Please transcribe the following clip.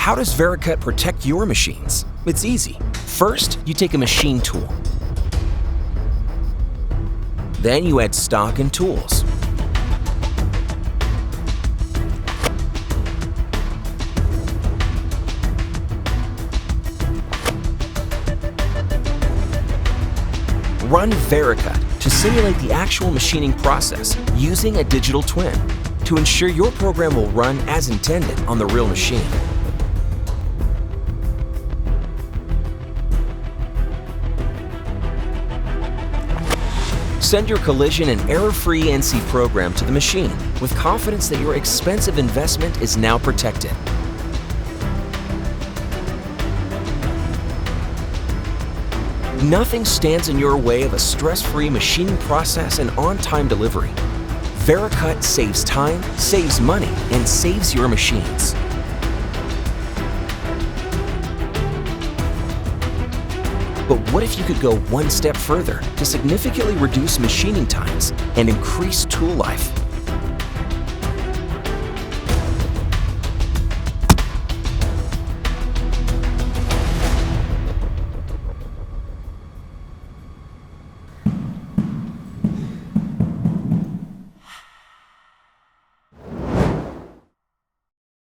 How does VERICUT protect your machines? It's easy. First, you take a machine tool. Then you add stock and tools. Run VERICUT to simulate the actual machining process using a digital twin to ensure your program will run as intended on the real machine. Send your collision and error-free NC program to the machine with confidence that your expensive investment is now protected. Nothing stands in your way of a stress-free machining process and on-time delivery. VERICUT saves time, saves money, and saves your machines. But what if you could go one step further to significantly reduce machining times and increase tool life?